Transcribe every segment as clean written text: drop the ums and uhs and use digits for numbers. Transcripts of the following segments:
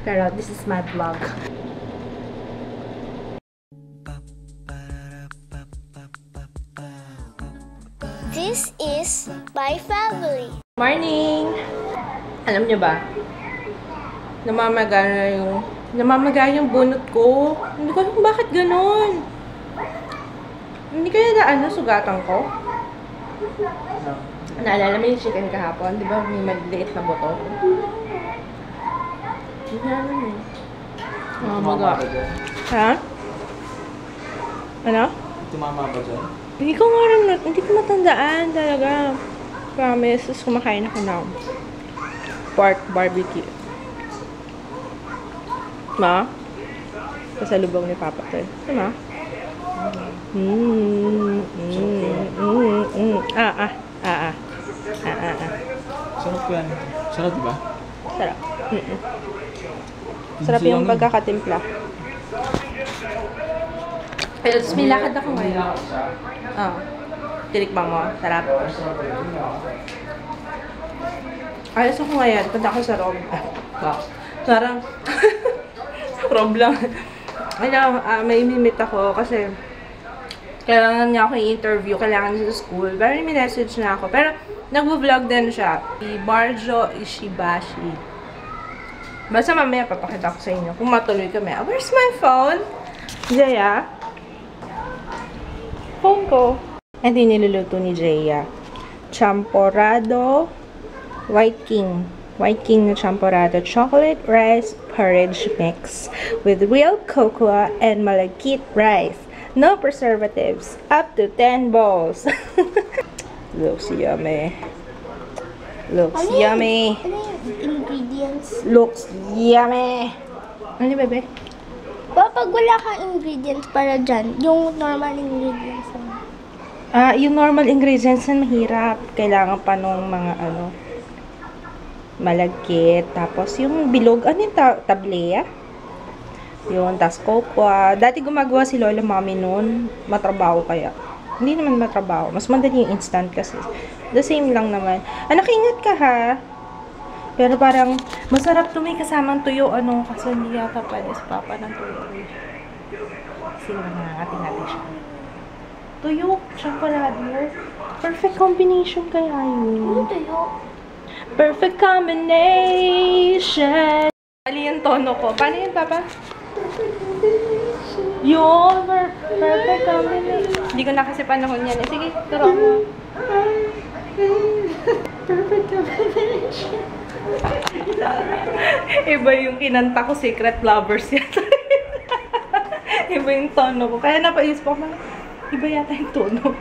Pero this is my vlog. This is my family. Morning! Alam niyo ba? Namamaga yung bunot ko. Hindi ko alam bakit ganun. Hindi kaya na sugatan ko? Naalala mo yung chicken kahapon? Di ba may maliit na buto? Hindi na alam eh. Namamaga. Ha? Ano? Tumama ba dyan? Hindi ko nga rin, hindi ko matandaan talaga. Promise, tapos kumakain ako ng pork barbecue. Ma? Kasalubong ni Papa to. Ma? Sarap ko yan. Sarap, diba? Sarap. Sarap yung pagkakatimpla. Pero tapos may lakad ako ngayon. Oh. Tinikbang mo. Sarap. Ayos ako ngayon. Punta ako sa Rob. Sarang. Rob lang. May mimit ako kasi kailangan niya ako i-interview. Kailangan niya sa school. Pero may message na ako. Pero nag-vlog din siya. Si Barjo Ishibashi. Basta mamaya papakita ko sa inyo kung matuloy kami. Where's my phone? Jaya? Phone ko. Ito yung niluluto ni Jaya. Champorado White King. White King na champorado. Chocolate rice porridge mix with real cocoa and malagkit rice. No preservatives. Up to 10 bowls. Looks yummy. Looks yummy. Ano yung ingredients? Looks yummy. Ano, bebe? Pag wala kang ingredients para dyan, yung normal ingredients lang. Yung normal ingredients na mahirap. Kailangan pa nung mga malagkit. Tapos yung bilog, ano yung tablea? Yun, tas cocoa. Dati gumagawa si Lola Mami noon. Matrabaho kaya. Hindi naman matrabaho. Mas madali yung instant kasi. The same lang naman. Anak, ingat ka ha. Pero parang masarap to may kasamang tuyo. Kasi hindi yata pwede sa papa ng tuyo. Kasi nangangating natin siya. Tuyo, chocolate. Perfect combination kaya yun. Tuyo. Perfect combination. Mali yung tono ko. Paano yun, Papa? Yun, perfect combination. Hindi ko na kasi panahon yan. Sige, turo mo. Perfect combination. Iba yung kinanta ko, Secret Lovers yata. Iba yung tono ko. Kaya napaisip ako, iba yata yung tono.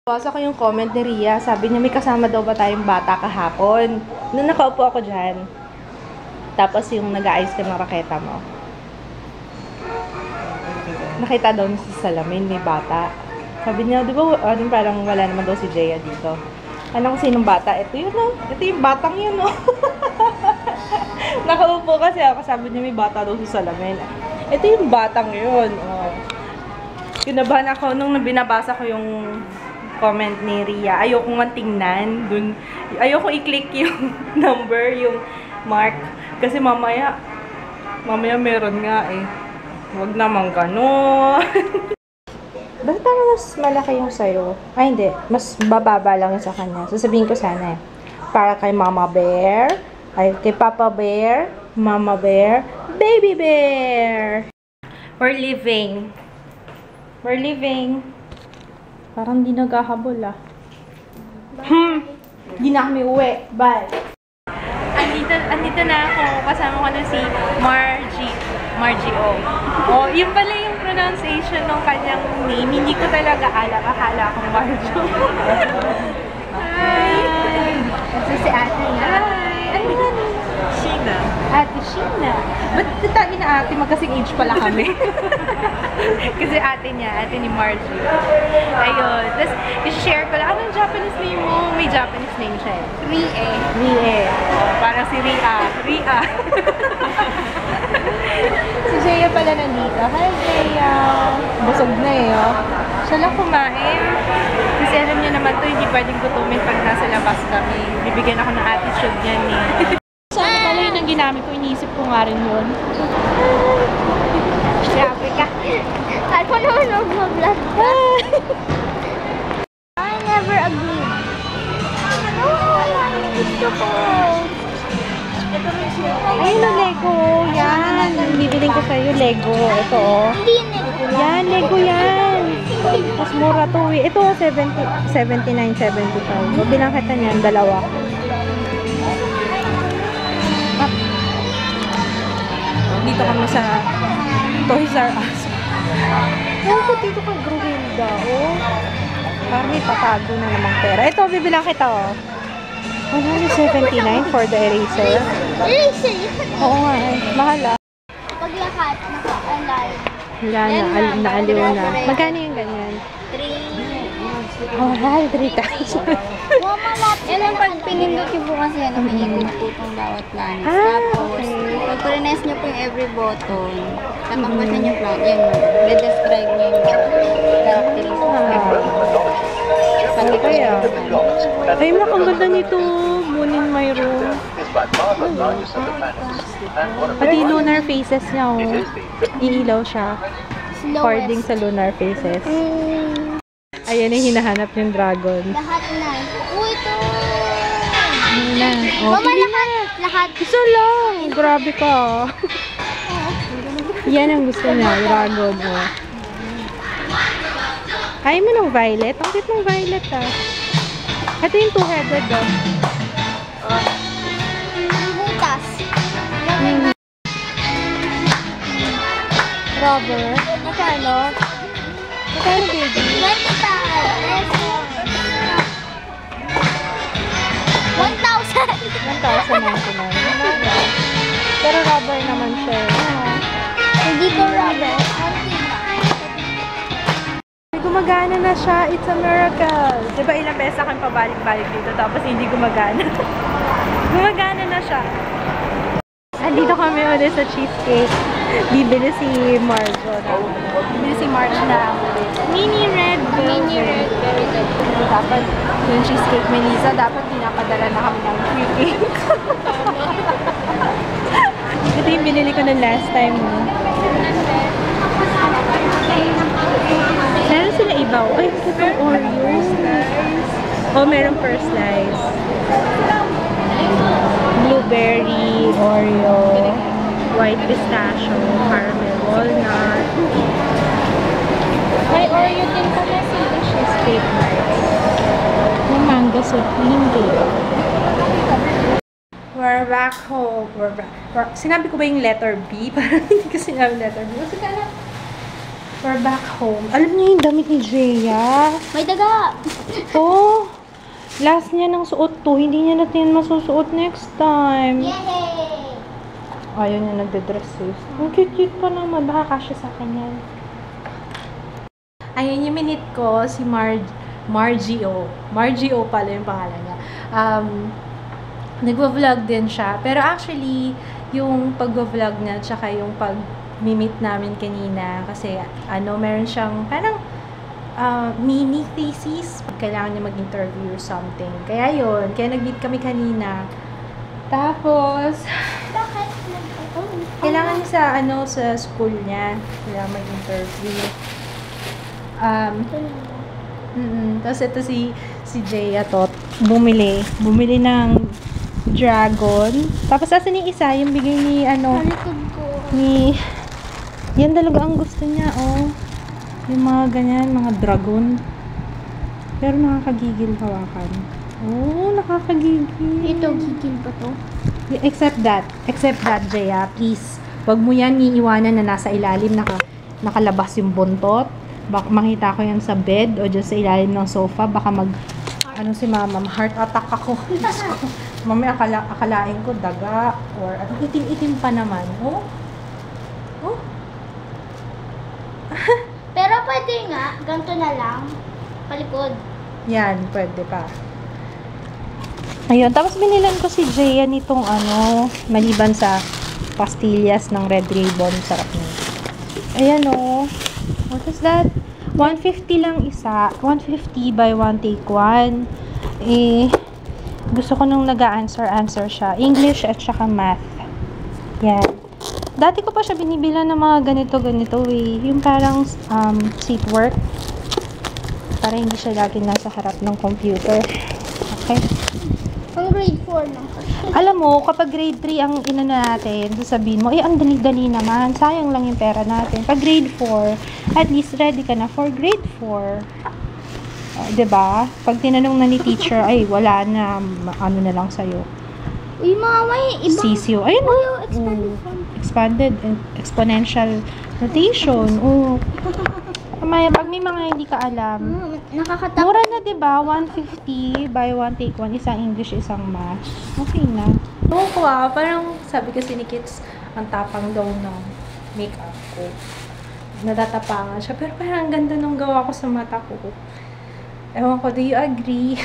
Basa ko yung comment ni Ria. Sabi niya, may kasama daw ba tayong bata kahapon? Nung nakaupo ako dyan. Tapos yung nag-aayos ka ng raketa mo. Nakita daw niya sa salamin, may bata. Sabi niya, di ba, parang wala naman daw si Jaya dito. Ano kung sinong bata? Ito yun, no? Ito yung batang yun, no? Nakaupo kasi ako. Sabi niya, may bata daw sa salamin. Ito yung batang yun. Oh. Kinabahan ako nung binabasa ko yung comment ni Ria. Ayoko nga tingnan. Ayoko i-click yung number, yung mark. Kasi mamaya meron nga eh. Huwag naman gano'n. Bakit parang mas malaki yung sayo? Ay, hindi. Mas bababa lang yung sa kanya. Sasabihin ko sana eh. Para kay Mama Bear. Ay, kay Papa Bear. Mama Bear. Baby Bear. We're leaving. We're leaving. Parang di naghahabol ah. Di na kami uwi. Bye. Andito na ako. Kasama ko na si Margie O. Oh, yun pala yung pronunciation ng kanyang name. Hindi ko talaga alam. Akala akong Marjo. Hi! Ito si ate niya. Hi! Ano ba ni? Sheena. Ate Sheena. Ba't tabi na ate? Magkasing age pala kami. Kasi ate niya, ate ni Margie. Ayun. Tapos, i-share ko lang. Anong Japanese name mo? May Japanese name siya eh. Rie. Rie. Oh, parang si Ria. Ria. Si Jaya pala nandito. Hi, Jaya. Busog na eh, oh. Siya lang kumain. Kasi alam niyo naman to, hindi pwedeng gutumin pag nasa labas kami. Bibigyan ako ng attitude niyan eh. Saan pala yung ang ginamit ko, iniisip ko nga rin yun. Grabe ka. Ako naman mag-vlog ka. I never agreed. No, wala yung gusto ko. Ayun na Lego. Yan. Bibiling ko sa'yo Lego. Ito oh. Hindi nito. Yan, Lego yan. Mas mura to eh. Ito 79.75. Bilang kita niyan, dalawa. Dito kami sa Toys R Us. Ewan ko dito ka Gruhilda, oh. Parang may patago na namang pera. Ito, bibilang kita, oh. 179 for the eraser. Eraser yun. Oo nga, eh. Mahal ah. Pag lahat, naka-online. Wala na, naaliw na. Magkano yung ganyan? 3. Oh, mahal, 3,000. Yan ang pag pinindot nyo po kasi ano, may ikot po itong bawat planet. Ah, Tapos, okay. pag press nyo po yung every button, tatapusin yung planet, yun, de-describe nyo yung characteristics. Ano kaya? Ay, ang ganda nito. Moon in my room. Pati lunar faces niya, oh. Iilaw siya. According sa lunar faces. Ayan yung hinahanap yung dragon. Lahat na. Ito. Yun na. Oh, Mama, lahat. Lahat. isa lang. Grabe ka. Yan ang gusto niya, dragon. Oh. Ayaw mo ng violet? Ang cute ng violet ah. Ito yung two-headed ah. Butas. Rubber. Magkano? Magkano baby? 1,099. Pero rubber naman siya. Hindi ko rubber. Gumagana na siya. It's a miracle. Diba ilang beses akong pabalik-balik dito tapos hindi gumagana. Gumagana na siya. Andito kami ulit sa cheesecake. Bibili si Marjo na. Bibili si Marjo na mini red velvet. Dapat yung cheesecake Melissa, dapat pinapadala na kami ng free cake. Ito yung binili ko ng last time. Meron sila iba. Ay, ito Oreo. Oh, meron first slice. Blueberry, Oreo, white pistachio, caramel, walnut. May Oreo din pala sila cheesecake bites. May mango supreme cake. We're back home. Sinabi ko ba yung letter B? Parang hindi ko sinabi letter B. Kasi kala, we're back home. Alam niyo yung damit ni Jeya? May daga. Oh, last niya ng suot to. Hindi niya natin masusuot next time. Yay! Ayaw niya nagde-dress eh. Ang cute-cute pa naman. Baka kasya sa akin yan. Ayun yung minute ko, si Margie O. Margie O pala yung pangalan niya. Nagwa-vlog din siya. Pero actually, yung pag-vlog niya, tsaka yung pag-meet namin kanina, kasi meron siyang parang mini thesis. Kailangan niya mag-interview or something. Kaya yun, kaya nag-meet kami kanina. Tapos, kailangan niya sa school niya. Kailangan mag-interview. Tapos ito si Jeya Tot, bumili ng dragon. Tapos asan yung isa? Yung bigay ni Malikod ko. Yan talaga ang gusto niya, oh. Yung mga ganyan, mga dragon. Pero nakakagigil hawakan. Oh, nakakagigil. Ito, gigil pa to. Except that, Jeya, please. Wag mo yan iiwanan na nasa ilalim, nakalabas yung buntot. Baka makita ko yan sa bed o dyan sa ilalim ng sofa. Baka si mama, heart attack ako. Mamaya akalain ko daga or itim-itim pa naman. Oh? Oh? Pero pwede nga, ganito na lang. Palikod. Yan, pwede pa. Ayun, tapos binilan ko si Jeya nitong maliban sa pastillas ng Red Ribbon. Sarap niya. Ayan oh. What is that? 150 lang isa. 150 by 1 take 1. Gusto ko nung nag-answer siya. English at saka math. Yan. Dati ko pa siya binibilan ng mga ganito eh. Yung parang seat work. Para hindi siya lagi nasa harap ng computer. Okay. Pang grade 4 lang kasi. Alam mo, kapag grade 3 ang inano natin, sasabihin mo, ang dali-dali naman. Sayang lang yung pera natin. Pag grade 4, at least ready ka na for grade 4. 'Di ba? Pag tinanong na ni teacher, ay wala na, ano na lang sa'yo. Uy, mama, ibang... CCO. Ayun, expanded form. expanded and exponential notation. Oh. Mamaya, pag may mga hindi ka alam, Nakakatakot. mura na, 'di ba? 150, buy one, take one. Isang English, isang math. Okay na. Oo ko parang sabi kasi ni Kids, ang tapang daw ng makeup ko. Natatapangan siya. Pero parang ang ganda nung gawa ko sa mata ko. Ewan ko, do you agree?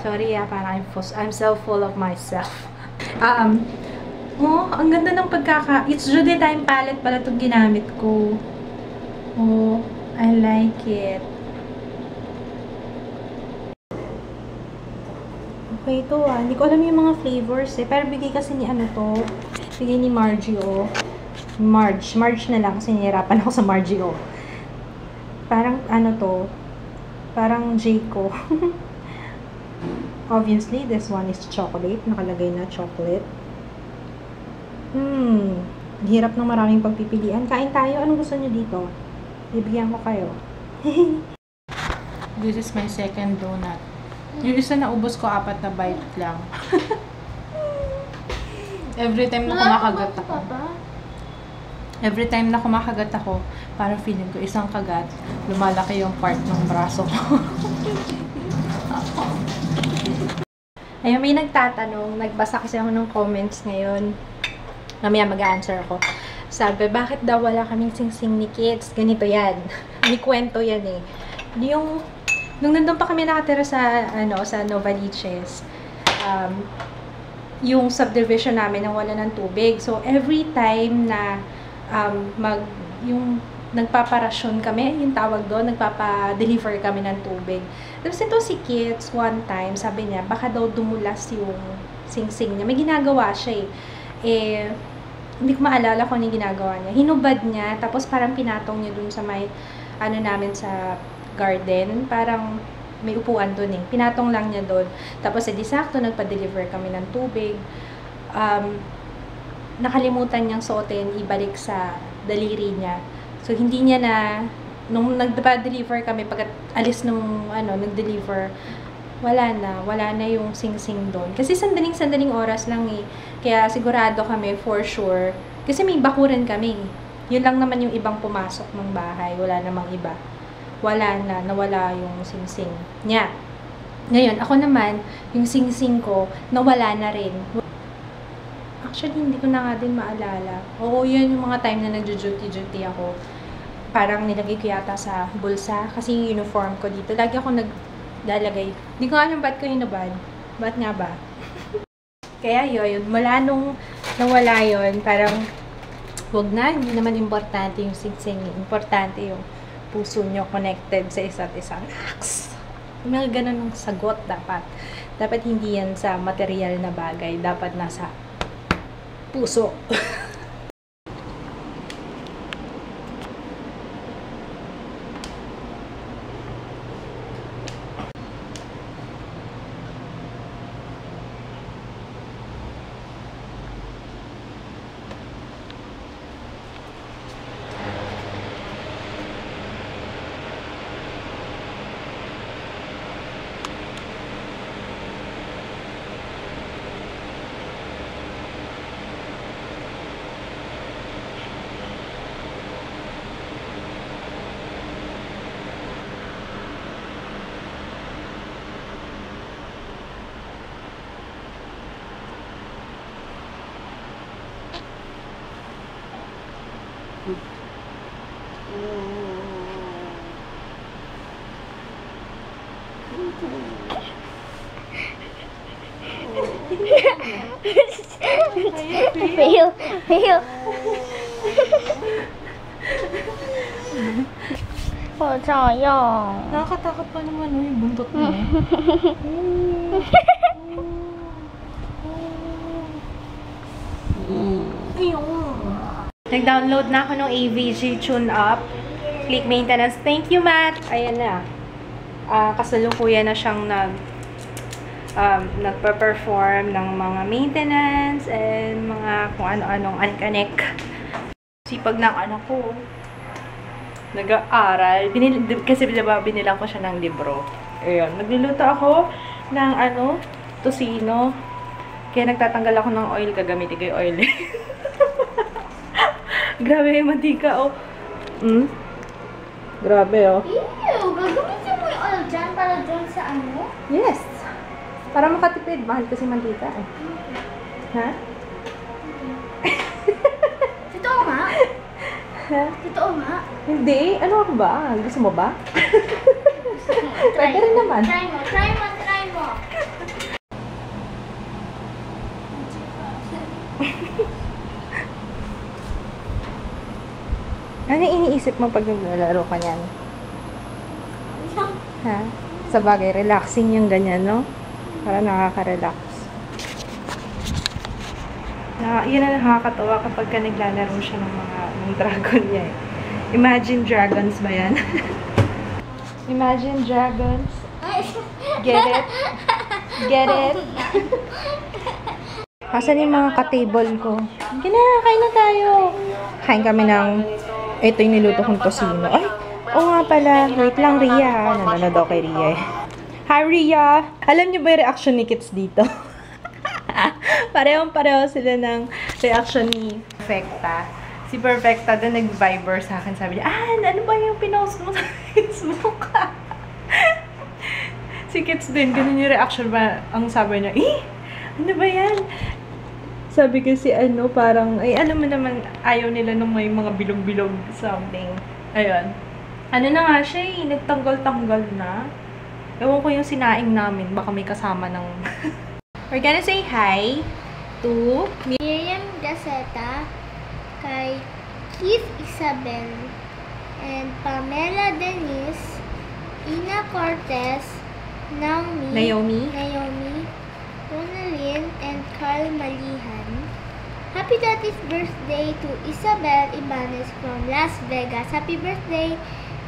Sorry parang I'm so full of myself. Ang ganda ng It's Judy Time palette pala itong ginamit ko. Oh, I like it. Okay, ito hindi ko alam yung mga flavors pero bigay kasi ni bigay ni Margie, Marge na lang kasi nahirapan ako sa Margie, Parang parang Jayco. Obviously, this one is chocolate. Nakalagay na chocolate. Hirap ng maraming pagpipilian. Kain tayo. Anong gusto niyo dito? Bibigyan ko kayo. This is my second donut. Yung isa na ubos ko, 4 na bite lang. Every time na kumakagat ako, parang feeling ko isang kagat, lumalaki yung part ng braso ko. Ayun, may nagtatanong, nagbasa kasi ako ng comments ngayon. Mamaya mag-answer ako. Sabi, bakit daw wala kaming sing-sing ni Kids? Ganito yan. May kwento yan eh. Nung nandun pa kami nakatira sa Novaliches, yung subdivision namin nang wala ng tubig. So, every time na yung nagpaparasyon kami, yung tawag doon, nagpapa-deliver kami ng tubig. Tapos ito si Kids, one time, sabi niya, baka daw dumulas yung sing-sing niya. May ginagawa siya hindi ko maalala kung ano yung ginagawa niya. Hinubad niya, tapos parang pinatong niya dun sa may, namin sa garden, parang may upuan dun eh. Pinatong lang niya dun. Tapos sakto nagpa-deliver kami ng tubig. Nakalimutan niyang suotin, ibalik sa daliri niya. So, hindi niya nung nagpa-deliver kami, pag alis nung, nag-deliver, wala na yung sing-sing doon. Kasi sandaling oras lang eh. Kaya sigurado kami, for sure, kasi may bakuran kami. Yun lang naman yung ibang pumasok ng bahay. Wala namang iba. Nawala yung sing-sing niya. Ngayon, ako naman, yung sing-sing ko, nawala na rin. Actually, hindi ko na nga din maalala. Oo, yun yung mga time na nag-duty ako. Parang nilagay ko yata sa bulsa. Kasi yung uniform ko dito. Lagi ako naglalagay. Hindi ko alam ba't ko hinubad. Ba't nga ba? Kaya yun, mula nung nawala yun, parang wag na, hindi naman importante yung sing-sing. Importante yung puso nyo connected sa isa't isa. Relax! May ganun ng sagot dapat. Dapat hindi yan sa material na bagay. Dapat nasa puso. Fail. Sayang. Nakakatakot pa naman yung buntot mo. Nag-download na ako ng AVG Tune Up. Click maintenance. Thank you, Matt. Ayan na. Kasalukuyan na siyang nagpa-perform ng mga maintenance and mga kung ano-anong anik-anik. Sipag ng anak ko. Nag-aaral. Kasi diba, binilang ko siya ng libro. Ayun. Nagluluto ako ng tosino. Kaya nagtatanggal ako ng oil. Gagamitin ko yung oil. Grabe yung mantika, oh. Grabe, oh. Ew! Gagamitin mo yung oil dyan para dyan sa ano? Yes. Para makatipid. Mahal kasi mantika, eh. Ha? Totoo nga? Ha? Totoo nga? Hindi. Ano ako ba? Gusto mo ba? Pwede rin naman. Try mo, try mo, try mo. Ano iniisip mo pag naglalaro ka niyan? Ha? Sa bagay, relaxing yung ganyan, no? Para nakaka-relax. Yun ang nakakatawa kapag ka naglalaro siya ng dragon niya, eh. Imagine Dragons ba yan? Imagine Dragons. Get it? Get it? Asan yung mga ka-table ko? Kain na tayo. Kain kami ng ito yung niluto kong tosino. Ay, oo nga pala. Wait lang, Ria. Nanonood ako kay Ria, eh. Hi, Ria! Alam niyo ba yung reaction ni Kits dito? Parehong-pareho sila ng reaction ni Perfecta. Si Perfecta doon nag-viber sa akin. Sabi niya, ano ba yung pinost mo sa Facebook? Si Kits din, ganun yung reaction ba? Ang sabi niya, ano ba yan? Sabi kasi parang, alam mo naman, ayaw nila nung may mga bilog-bilog something. Ayun. Ano na nga siya, nagtanggal-tanggal na. Ewan ko yung sinaing namin, baka may kasama ng... We're gonna say hi to Miriam Gaceta, kay Keith Isabel, and Pamela Denise, Ina Cortez, Naomi, Ronalyn, and Carl Malihan. Happy 30th birthday to Isabel Ibanez from Las Vegas. Happy birthday!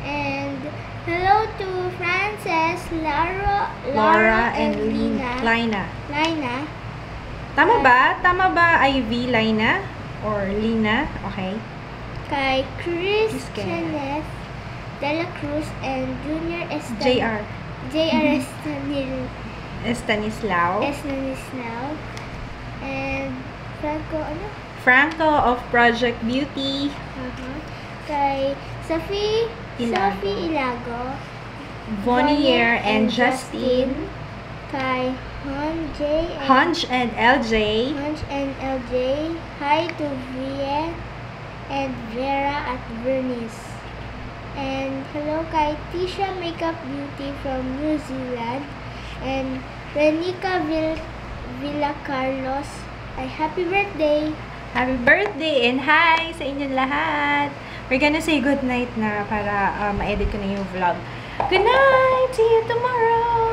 And hello to Frances, Laura and Lina. Tama ba? Tama ba, Ivy, Lina? Or Lina? Okay. Kay Chris Kenneth. Kenneth De La Cruz and Junior JR. Estanislao. Estanislao. And Franco of Project Beauty. Kay Sophie Ilago. Bonnier and Justin. Kay Hunch and LJ. Hi to Vie and Vera at Bernice. And hello kay Tisha Makeup Beauty from New Zealand. And Renica Villa Carlos. Ay, happy birthday! Happy birthday and hi sa inyong lahat! We're gonna say good night na para ma-edit ko na yung vlog. Good night! See you tomorrow!